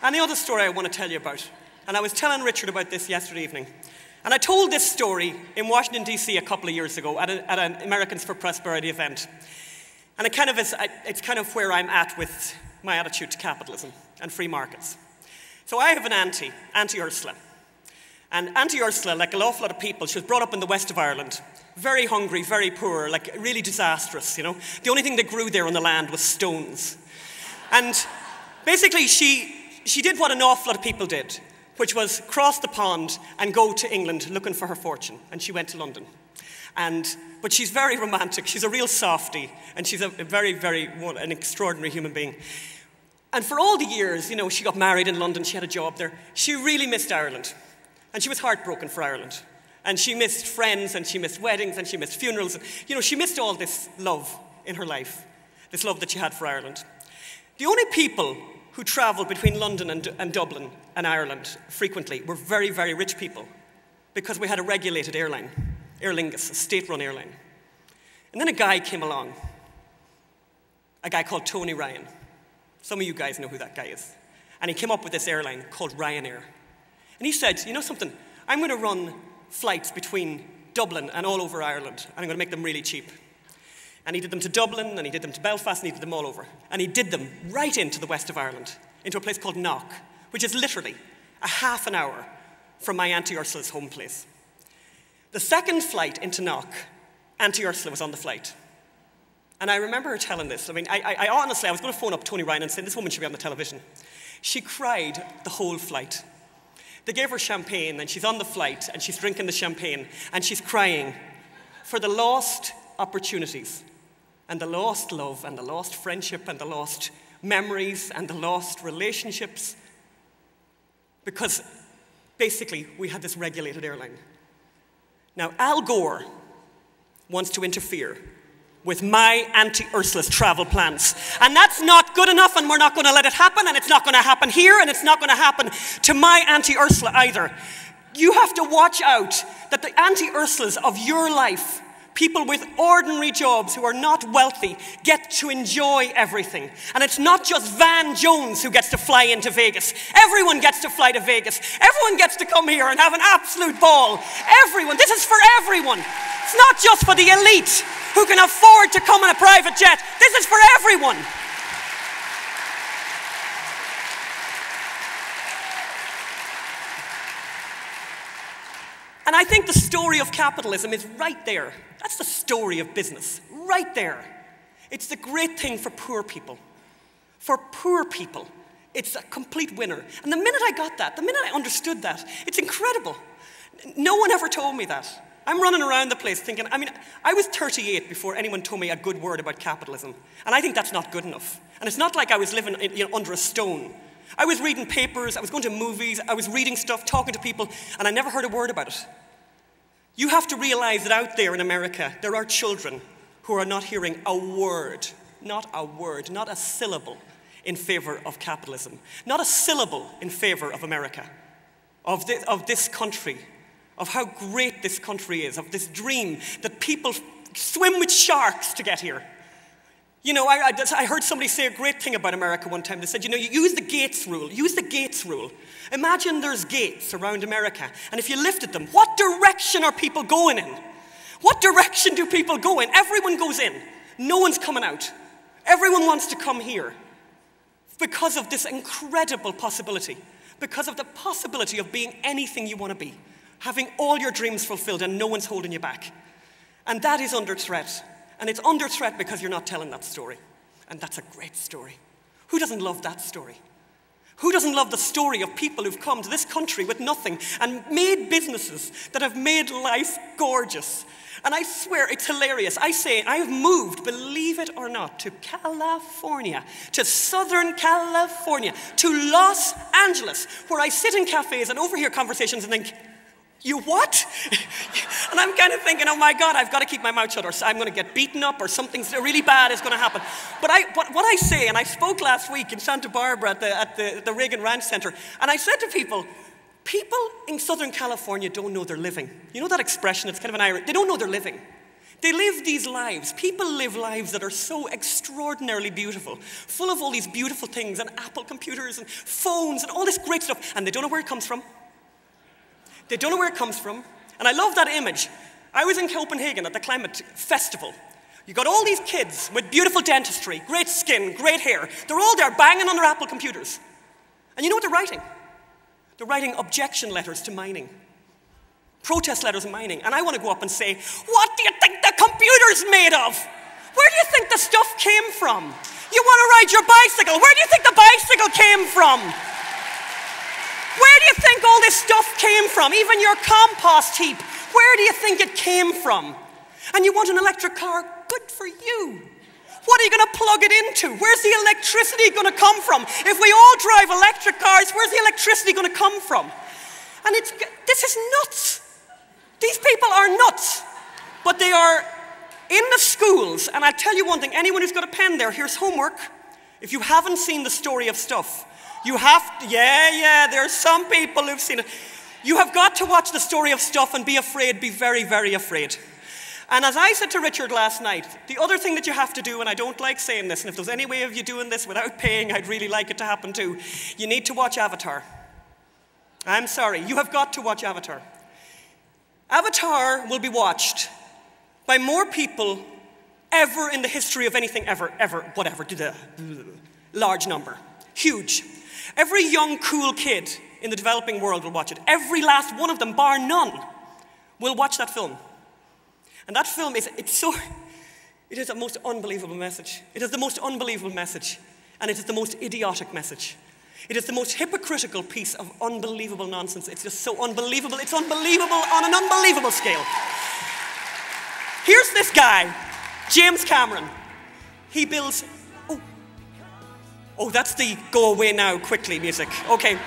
And the other story I want to tell you about, and I was telling Richard about this yesterday evening, and I told this story in Washington, D.C. a couple of years ago at an Americans for Prosperity event. And it's kind of where I'm at with my attitude to capitalism and free markets. So I have an Auntie Ursula. And Auntie Ursula, like an awful lot of people, she was brought up in the west of Ireland. Very hungry, very poor, like really disastrous, you know. The only thing that grew there on the land was stones. And basically she did what an awful lot of people did, which was cross the pond and go to England looking for her fortune. And she went to London. But she's very romantic. She's a real softie. And she's a an extraordinary human being. And for all the years, you know, she got married in London, she had a job there. She really missed Ireland. And she was heartbroken for Ireland. And she missed friends, and she missed weddings, and she missed funerals. You know, she missed all this love in her life, this love that she had for Ireland. The only people who travelled between London and Dublin and Ireland frequently were very, very rich people, because we had a regulated airline, Aer Lingus, a state-run airline. And then a guy came along, a guy called Tony Ryan. Some of you guys know who that guy is. And he came up with this airline called Ryanair. And he said, you know something, I'm going to run flights between Dublin and all over Ireland, and I'm going to make them really cheap. And he did them to Dublin, and he did them to Belfast, and he did them all over. And he did them right into the west of Ireland, into a place called Knock, which is literally a half an hour from my Auntie Ursula's home place. The second flight into Knock, Auntie Ursula was on the flight. And I remember her telling this. I mean, I honestly, I was going to phone up Tony Ryan and say, this woman should be on the television. She cried the whole flight. They gave her champagne, and she's on the flight, and she's drinking the champagne, and she's crying for the lost opportunities, and the lost love, and the lost friendship, and the lost memories, and the lost relationships, because basically we had this regulated airline. Now, Al Gore wants to interfere with my Auntie Ursula's travel plans. And that's not good enough, and we're not going to let it happen, and it's not going to happen here, and it's not going to happen to my Auntie Ursula either. You have to watch out that the Auntie Ursulas of your life, people with ordinary jobs who are not wealthy, get to enjoy everything. And it's not just Van Jones who gets to fly into Vegas. Everyone gets to fly to Vegas. Everyone gets to come here and have an absolute ball. Everyone. This is for everyone. It's not just for the elite who can afford to come in a private jet. This is for everyone. And I think the story of capitalism is right there. That's the story of business, right there. It's the great thing for poor people. For poor people, it's a complete winner. And the minute I got that, the minute I understood that, it's incredible. No one ever told me that. I'm running around the place thinking, I mean, I was 38 before anyone told me a good word about capitalism. And I think that's not good enough. And it's not like I was living under a stone. I was reading papers, I was going to movies, I was reading stuff, talking to people, and I never heard a word about it. You have to realize that out there in America, there are children who are not hearing a word, not a syllable in favor of capitalism, not a syllable in favor of America, of this country, of how great this country is, of this dream that people swim with sharks to get here. You know, I heard somebody say a great thing about America one time. They said, you know, you use the Gates rule. Use the Gates rule. Imagine there's gates around America, and if you lifted them, what direction are people going in? What direction do people go in? Everyone goes in. No one's coming out. Everyone wants to come here because of this incredible possibility, because of the possibility of being anything you want to be, having all your dreams fulfilled and no one's holding you back. And that is under threat. And it's under threat because you're not telling that story. And that's a great story. Who doesn't love that story? Who doesn't love the story of people who've come to this country with nothing and made businesses that have made life gorgeous? And I swear it's hilarious. I say I have moved, believe it or not, to California, to Southern California, to Los Angeles, where I sit in cafes and overhear conversations and think, you what? And I'm kind of thinking, oh my God, I've got to keep my mouth shut, or I'm going to get beaten up, or something really bad is going to happen. But what I say, and I spoke last week in Santa Barbara at the Reagan Ranch Center, and I said to people in Southern California don't know they're living. You know that expression? It's kind of an Irish. They don't know they're living. They live these lives. People live lives that are so extraordinarily beautiful, full of all these beautiful things and Apple computers and phones and all this great stuff, and they don't know where it comes from. They don't know where it comes from. And I love that image. I was in Copenhagen at the climate festival. You got all these kids with beautiful dentistry, great skin, great hair. They're all there banging on their Apple computers. And you know what they're writing? They're writing objection letters to mining. Protest letters in mining. And I want to go up and say, what do you think the computer's made of? Where do you think the stuff came from? You want to ride your bicycle? Where do you think the bicycle came from? Where do you think all this stuff came from? Even your compost heap. Where do you think it came from? And you want an electric car? Good for you. What are you going to plug it into? Where's the electricity going to come from? If we all drive electric cars, where's the electricity going to come from? And this is nuts. These people are nuts, but they are in the schools, and I tell you one thing, anyone who's got a pen there, here's homework. If you haven't seen The Story of Stuff, you have to, there's some people who've seen it. You have got to watch The Story of Stuff and be afraid, be very, very afraid. And as I said to Richard last night, the other thing that you have to do, and I don't like saying this, and if there's any way of you doing this without paying, I'd really like it to happen too, you need to watch Avatar. I'm sorry, you have got to watch Avatar. Avatar will be watched by more people ever in the history of anything ever, whatever, large number, huge. Every young, cool kid in the developing world will watch it. Every last one of them, bar none, will watch that film. And that film it is a most unbelievable message. It is the most unbelievable message, and it is the most idiotic message. It is the most hypocritical piece of unbelievable nonsense. It's just so unbelievable. It's unbelievable on an unbelievable scale. Here's this guy, James Cameron. He builds... Oh, that's the go away now quickly music. Okay.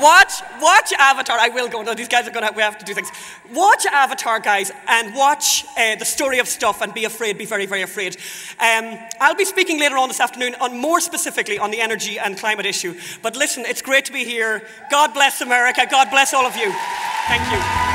Watch Avatar. I will go. No, these guys we have to do things. Watch Avatar, guys, and watch The Story of Stuff and be afraid, be very, very afraid. I'll be speaking later on this afternoon on more specifically on the energy and climate issue. But listen, it's great to be here. God bless America. God bless all of you. Thank you.